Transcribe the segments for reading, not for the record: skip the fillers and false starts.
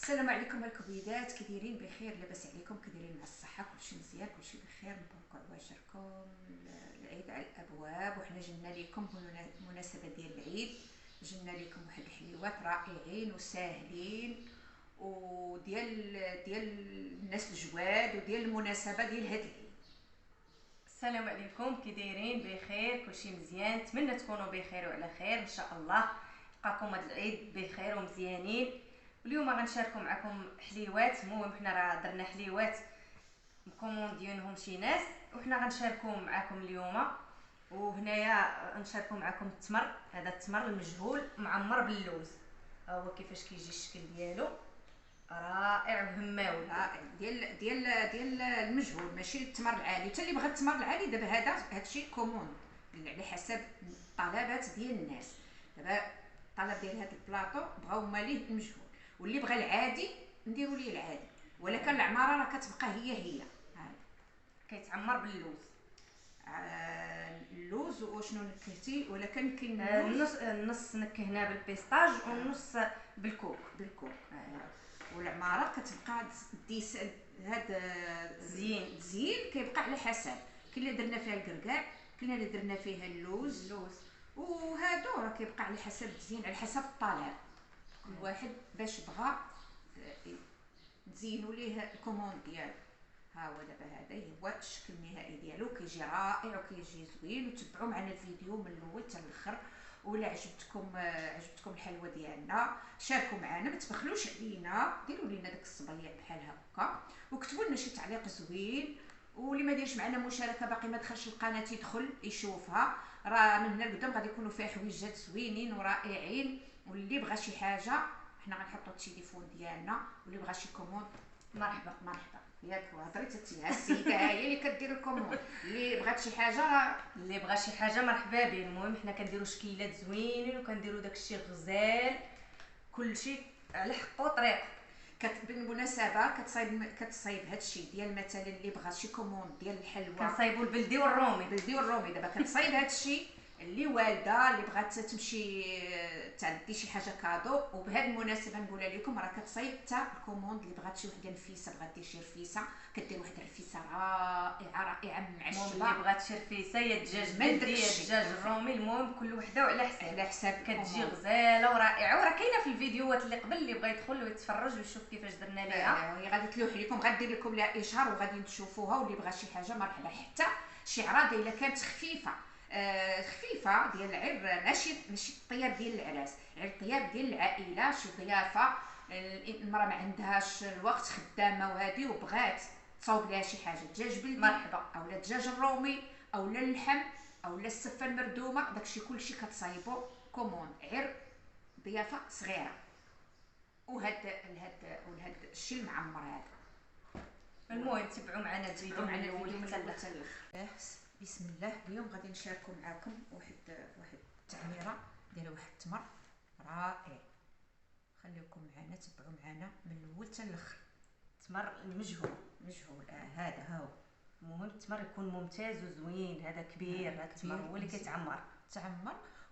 السلام عليكم الكبيدات، كي دايرين؟ بخير؟ لاباس عليكم؟ كي دايرين؟ مع الصحه؟ كلشي مزيان؟ كلشي بخير؟ مبروك عواشركم. العيد على الابواب وحنا جبنا لكم بمناسبه ديال العيد، جبنا لكم واحد الحليوات رائعين وساهلين وديال الناس الجواد وديال المناسبه ديال هاد العيد. السلام عليكم، كي دايرين؟ بخير؟ كلشي مزيان؟ نتمنى تكونوا بخير وعلى خير ان شاء الله. لقاكم هاد العيد بخير ومزيانين. واليوم غنشاركوا معكم حليوات. المهم حنا راه درنا حليوات مكومونديونهم شي ناس وحنا غنشاركوا معكم اليوم. وهنايا غنشاركوا معكم التمر. هذا التمر المجهول معمر باللوز، ها هو كيفاش كيجي الشكل ديالو، رائع وهماوي. رائع. ديال المجهول، ماشي التمر العالي. حتى اللي بغى التمر العالي دابا هادشي كوموند على حسب الطلبات ديال الناس. دابا الطلب ديال هاد البلاطو بغاو ماليه المجهول، واللي بغى العادي نديروا ليه العادي، ولكن العماره راه كتبقى هي هذا. كيتعمر باللوز. اللوز وشنو نكهتي؟ ولكن كاين النص نكهناه بالبيستاج والنص بالكوك. بالكوك. والعماره كتبقى ديس هاد زين كيبقى على حسب. كاين اللي درنا فيها الكركاع، كاين اللي درنا فيها اللوز. وهادو راه كيبقى على حسب التزيين، على حسب الطلب. كل واحد باش بغى تزينوا ليه الكوموند ديالو. ها هو دابا هذا هو الشكل النهائي ديالو، كيجي رائع وكيجي زوين. وتبعوا معنا الفيديو من الاول حتى الاخر. ولا عجبتكم الحلوه ديالنا شاركوا معنا، ما تبخلوش علينا، ديروا لينا داك الصبيع بحال هكا وكتبوا لنا شي تعليق زوين. واللي ما ديرش معنا مشاركه باقي ما دخلش القناه يدخل يشوفها، راه من هنا لقدام غادي يكونوا فيها حويجات زوينين ورائعين. واللي بغى شي حاجه حنا غنحطوا التليفون ديالنا، واللي بغى شي كوموند مرحبا. ياك هضريت انت، السيده هي اللي كدير الكوموند. اللي بغات شي حاجه اللي بغى شي حاجه مرحبا به. المهم حنا كنديروا شكيلات زوينين وكنديروا داكشي غزال، كلشي على حقه وطريقه. بالمناسبه كتصايب هادشي ديال مثلا اللي بغى شي كوموند ديال الحلوى، كنصايبوا البلدي والرومي. دابا كتصايب هادشي اللي والده اللي بغات تمشي تعدي شي حاجه كادو. وبهذه المناسبه نقولها لكم راه كتصايب حتى الكوموند اللي بغات شي وحده نفيسه، بغات دير شي رفيسه، كدير واحد الرفيسه رائعه معشبه. اللي بغات شي رفيسه يا دجاج بلدي يا دجاج الرومي، المهم كل وحده وعلى حساب كتجي غزاله ورائعه. وراه كاينه في الفيديوهات اللي قبل، اللي بغى يدخل ويتفرج ويشوف كيفاش درنا ليها. هي غادي تلوح لكم، غادير لكم لها اشهار وغادي تشوفوها. واللي بغى شي حاجه مرحبا. حتى شعره الا كانت خفيفه خفيفه ديال العير، ماشي الطياب ديال العراس، غير الطياب ديال العائله، شي ضيافه. المراه ما عندهاش الوقت، خدامه وهادي، وبغات تصاوب لها شي حاجه دجاج بلدي مرحبا، اولا الدجاج الرومي اولا اللحم اولا السفه المردومه، داكشي كلشي كتصايبو كوموند، غير ضيافه صغيره. وهاد الشيء المعمر هذا. المهم تبعوا معنا الفيديو من الاول حتى الاخر. بسم الله. اليوم غادي نشاركوا معكم واحد التعميره ديال واحد التمر رائع. خليكم معنا، تبعوا معنا من الاول حتى الاخر. التمر المجهول هذا ها هو. المهم التمر يكون ممتاز وزوين. هذا كبير، هذا التمر هو اللي كيتعمر.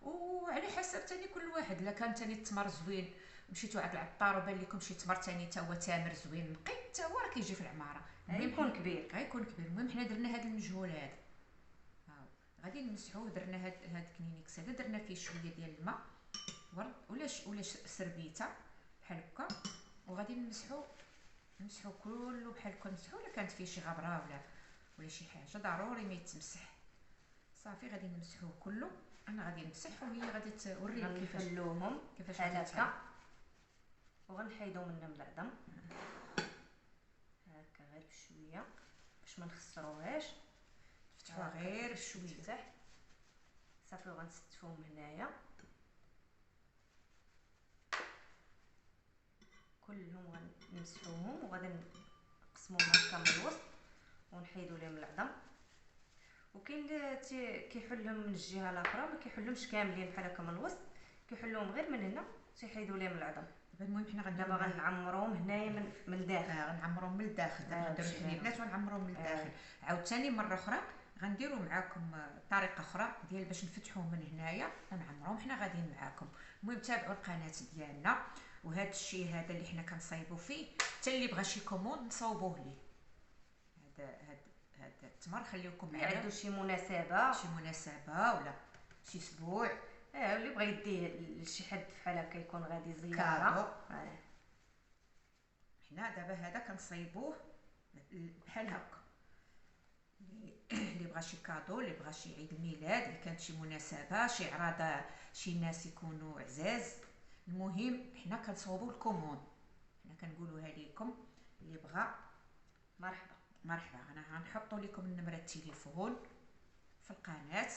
وعلى حسب تاني كل واحد. الا كان تاني التمر زوين مشيتو عند العطار وبان لكم شي تمر تاني تا هو تامر زوين نقي، تا هو راه كيجي في العماره، غيكون كبير. المهم حنا درنا هذا المجهول هذا. ها غادي نمسحوه. درنا هاد كنينيكس هذا، درنا فيه شويه ديال الماء ورد ولا سربيته بحال هكا، وغادي نمسحو كله بحال هكا. نمسحو الا كانت فيه شي غبره ولا شي حاجه ضروري ما يتمسح. صافي غادي نمسحوه كله. انا غادي نمسح وهي غادي تورينا كيفاش بحال هكا، وغنحيدو منهم العظم هكا غير بشويه باش ما نخسروهاش. نفتحوها غير بشويه صافي. وغنستفوهم هنايا كلهم، غنمسحوهم وغادي نقسموهم هكا من الوسط ونحيدو لهم العظم. وكاين اللي كيحلهم من الجهه الاخرى، ما كيحلهمش كاملين بحال هكا من الوسط، كيحلوهم غير من هنا تيحيدوا لهم العظم. المهم حنا دابا غنعمروهم هنايا من الداخل. غنعمروهم من الداخل. دابا نديرو الحليبات ونعمروهم من الداخل. عاوتاني مره اخرى غنديروا معاكم طريقه اخرى ديال باش نفتحوه من هنايا ونعمروهم حنا غاديين معاكم. المهم تابعوا القناه ديالنا وهذا الشيء هذا اللي حنا كنصايبوا فيه حتى اللي بغى شي كوموند نصاوبوه ليه. هذا التمر خليوكم اللي معنا عنده شي مناسبه ولا شي اسبوع اللي بغى يديه لشي حد بحال هكا يكون غادي كادو. زياره. حنا دابا هذا كنصايبوه بحال هكا اللي بغى شي كادو، اللي بغى شي عيد الميلاد، اللي كانت شي مناسبه، شي عراضه، شي ناس يكونوا عزاز. المهم حنا كنصوبوا الكوموند، حنا كنقولوها لكم اللي بغى مرحبا. انا غنحطوا لكم النمره التليفون في القناه،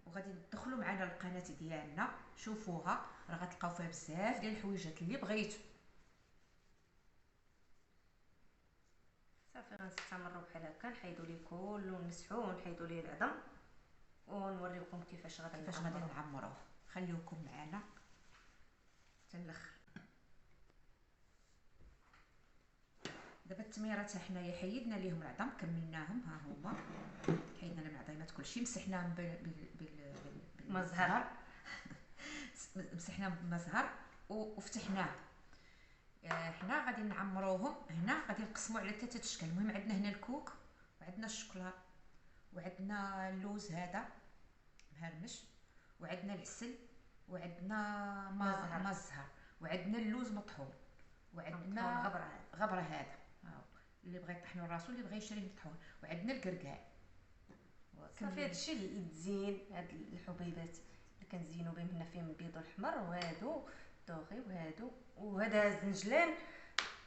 وغادي تدخلوا معنا القناه ديالنا شوفوها، راه غتلقاو فيها بزاف ديال الحويجات اللي بغيتو. صافي غنستمروا بحال هكا، نحيدوا ليه كل ونمسحوه ونحيدوا ليه العظم ونوريكم كيفاش غادي نعمروه. خليوكم معنا حتى الاخر. دابا التميرات حنايا حيدنا ليهم العظم، كملناهم، ها هما حيدنا لهم العظيمات كلشي، مسحناهم بالمزهر مسحناهم بالمزهر وفتحناه. حنا غادي نعمروهم. هنا غادي نقسموا على 3 اشكال. المهم عندنا هنا الكوك، وعندنا الشوكولا، وعندنا اللوز هذا مهرمش، وعندنا العسل، وعندنا مزهر، وعندنا اللوز مطحون، وعندنا غبره هذا اللي بغى يطحنوا راسو، اللي بغى يشري مطحون، وعندنا الكركاع. صافي هادشي التزيين، هاد الحبيبات اللي كنزينوا بهم هنا فيهم البيض والحمر، وهادو دوغي، وهذا الزنجلان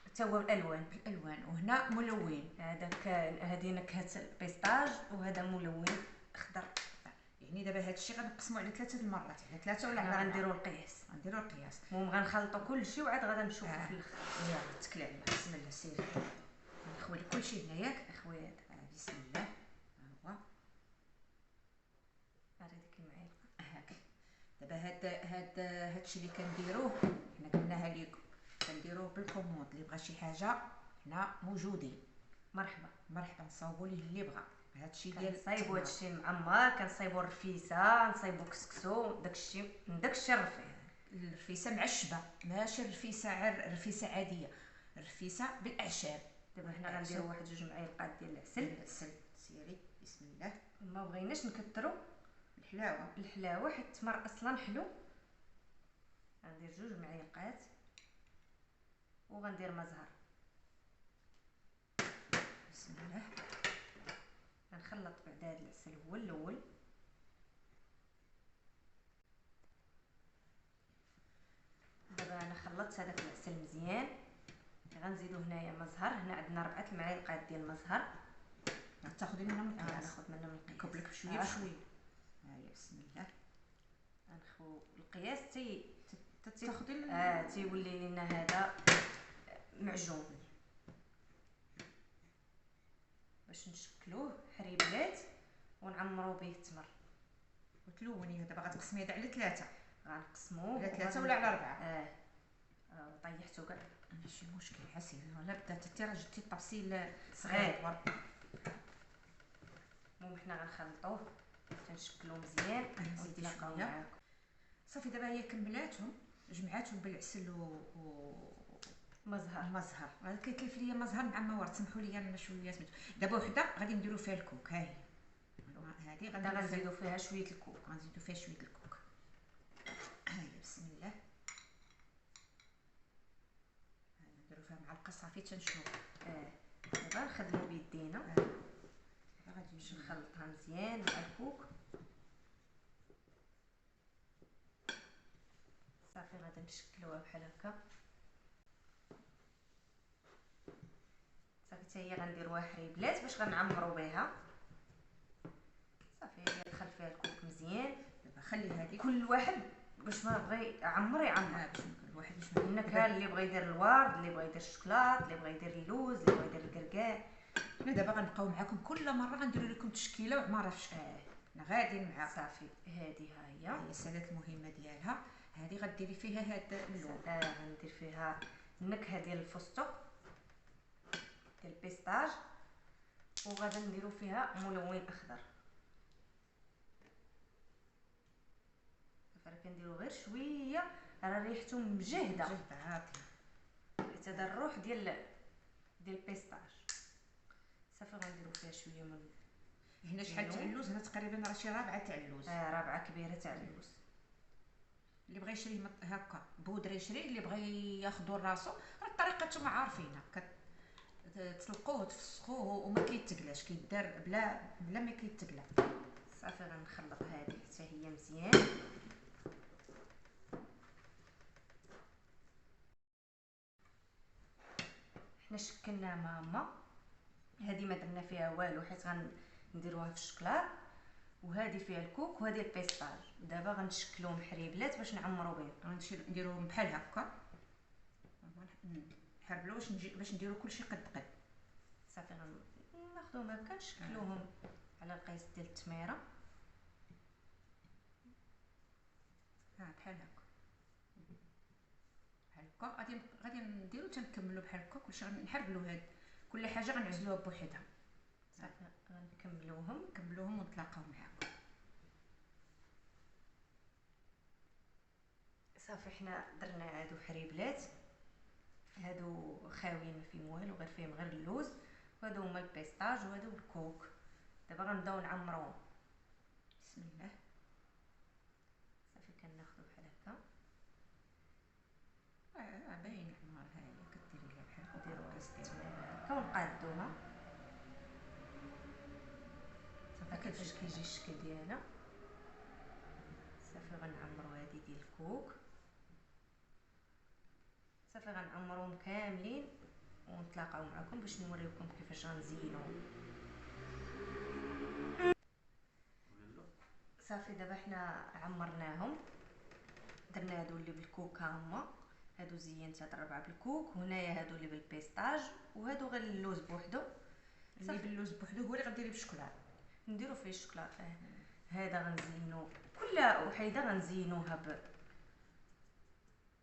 حتى هو بالالوان. وهنا ملون. هذه نكهه البيستاج، وهذا ملون اخضر. يعني دابا هذا الشيء غنقسموا على 3 المرات، على 3 ولا على 4. غنديروا القياس. المهم غنخلطوا كلشي وعاد غادا نشوفوا في الاخر. يلا تكل عليا، بسم الله. سيري نخوي لك كلشي هنا ياك اخويا. بسم الله. ها هو ديك المعلقه هاك. دابا هاد الشيء اللي كنديروه حنا قلناها لكم، كنديروه بالكوموند. اللي بغى شي حاجه حنا موجودين. مرحبا نصاوبوا ليه اللي بغى. هادشي ديال كنصايبوا هادشي المعمر، كنصايبوا الرفيسه، نصايبوا كسكسو، داكشي الرفيسه معشبه، ماشي الرفيسه عاديه، الرفيسه بالاعشاب. دابا حنا غنديروا 1-2 معالق ديال العسل. سيري بسم الله. ما بغيناش نكثروا الحلاوه حيت التمر اصلا حلو. غندير 2 معالق وغندير مزهر. بسم الله. غنخلط بعد هذا العسل هو الاول. دابا انا خلطت هذاك العسل مزيان، غنزيدو هنايا مزهر. هنا عندنا 4 المعالق ديال المزهر. غتاخذي منهم القياس. ناخذ منهم القياس، نكب لك بشويه بشويه. هاهي بسم الله. غنخو القياس تاخذي تيولي لنا هذا معجون باش نشكلوه حريبلات ونعمرو به التمر. وتلوني دابا غتقسمي هذا على 3. غنقسموه على 3 ولا على 4؟ طيحتو كاع ماشي مشكل. حسين ولا بدات انت راه جبتي الطبسيل صغير. المهم حنا غنخلطوه تنشكلوه مزيان ونتلاقاو معاكم. صافي دابا هي كملاتهم، جمعاتهم بالعسل مزهر. كيتلف ليا مزهر مع ما ورد، سمحوا لي انا شويه سميتو. دابا وحده غادي نديروا فيها الكوك. ها هي هذه غنزيدوا فيها شويه الكوك. ها هي بسم الله. نديروا فيها معلقه صافي تنشوف. دابا نخدموا بيدينا. غادي نخلطها مزيان مع الكوك. صافي غادي نشكلوها بحال هكا. صافي حتى هي غنديروها حريبلات باش غنعمروا بها. صافي هي دخل فيها الكوك مزيان. دابا خلي هذه كل واحد باش ما بغى يعمر باش كل واحد باش النكهه. اللي بغى يدير الورد، اللي بغى يدير الشوكولات، اللي بغى يدير اللوز، اللي بغى يدير الكركاع. حنا دابا غنبقاو معكم كل مره غنديروا لكم تشكيله وعماره في شكل. حنا غاديين معاكم. صافي هذه هي سالات المهمه ديالها. هذه غديري فيها هذا اللون. غندير فيها النكهه ديال الفستق ديال البيستاج، وغادا نديرو فيها ملون اخضر. صافي كنديرو غير شويه، راه ريحته مجهده حيت هذا الروح ديال البيستاج. صافي غنديرو فيها شويه من هنا شحال تاع اللوز؟ هنا تقريبا راه شي رابعه تاع اللوز. رابعه كبيره تاع اللوز. اللي بغى يشريه هكا بودره يشري، اللي بغى ياخذو راسو راه الطريقه نتوما عارفينها، تسلقوه تفسخوه وما كيتقلاش، كيدار بلا ما كيتقلى. صافي غنخلط هذه حتى هي مزيان. حنا شكلنا ماما، هذه ما درنا فيها والو حيت غنديروها في الشكلاط، وهذه فيها الكوك وهذه البيستاج. دابا غنشكلوهم حريبلات باش نعمرو بهم. نديروهم بحال هكا، نحربلو باش نديرو كلشي قد. صافي ناخذوهم هكا نشكلوهم على القياس ديال التميره بحال هكا. غادي نديرو تنكملو بحال هكا كلشي، غنحربلو هاد كل حاجه غنعزلوها بوحدها. صافي غنكملوهم ونتلاقاو معاكم. صافي حنا درنا هادو حريبلات، هادو خاويين ما فيهم والو، غير فيهم غير اللوز، وهادو هما البيستاج وهادو الكوك. دابا غنبداو نعمروهم. بسم الله. صافي كناخذو بحال هكا، باين عمرها هي كديري لها بحال هكا، نديرو قيس التميره هكا ونقادوها. صافي كيفاش كيجي الشكل ديالها. صافي غنعمرو هادي ديال الكوك، صافي غنعمروهم كاملين ونتلاقاو معكم باش نوريكم كيفاش غنزينوهم. صافي دابا حنا عمرناهم، درنا هادو اللي بالكوك هما، هادو زينت هاد الربعه بالكوك، وهنايا هادو اللي بالبيستاج، وهادو غير اللوز بوحدو. اللي باللوز بوحدو هو اللي غديري بالشكلاط، نديرو فيه الشكلاط. هذا غنزينو كل وحيده غنزينوها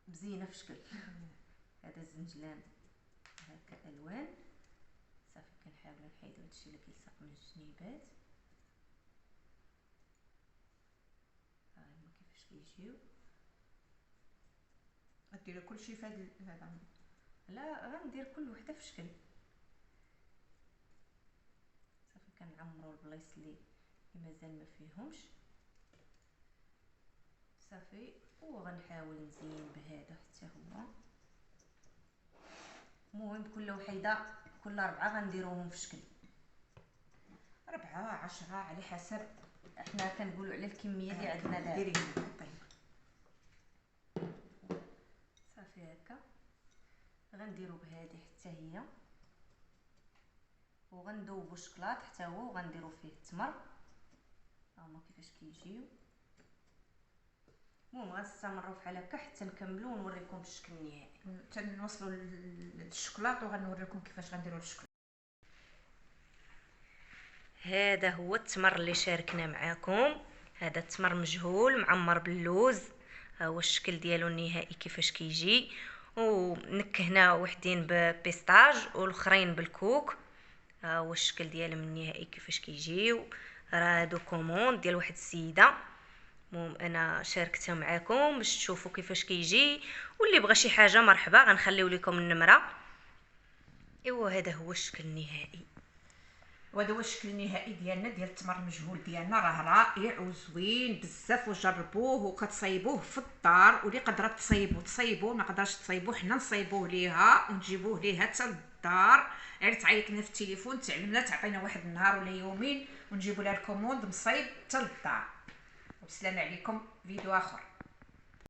بزينه في شكل. هذا الزنجلان هكا الوان. صافي كنحاولوا نحيدو هادشي اللي كيلصق من الجنيبات. ها هما كيفاش كيجيو. غديري كلشي في هذا؟ لا، غندير كل وحده في شكل. صافي كنعمروا البلايص اللي مازال ما فيهمش. صافي وغنحاول نزين بهذا حتى هو. المهم كل وحده كل 4 غنديروهم في شكل، 4 10 على حسب. احنا كنقولوا على الكميه اللي عندنا دابا. ديري صافي هكا غنديرو بهذه حتى هي، وغندوبو الشكلاط حتى هو، وغنديرو فيه التمر. هما كيفاش كيجيو. المهم غنستمروا بحال هكا حتى نكملوا ونوريكم الشكل النهائي. تنوصلوا للشكلاط وغنوريكم كيفاش غنديروا الشكلاط. هذا هو التمر اللي شاركنا معكم. هذا التمر مجهول معمر باللوز. ها هو الشكل ديالو النهائي كيفاش كيجي. ونكهنا وحدين ببيستاج والاخرين بالكوك. ها هو الشكل ديالهم النهائي كيفاش كيجيو. راه هادو كوموند ديال واحد السيده. المهم انا شاركتها معكم باش تشوفوا كيفاش كيجي، واللي بغى شي حاجه مرحبا، غنخليو لكم النمره. ايوا هذا هو الشكل النهائي. وهذا هو الشكل النهائي ديالنا ديال التمر المجهول ديالنا. راه رائع وزوين بزاف، وجربوه وكتصايبوه في الدار، واللي قدرت تصايبوه ما قدرش تصايبوه حنا نصايبوه ليها ونجيبوه ليها حتى للدار. غير تعيط لنا في التليفون تعلمنا، تعطينا واحد النهار ولا يومين ونجيبوا لها الكوموند مصايب حتى للدار. والسلام عليكم. فيديو اخر.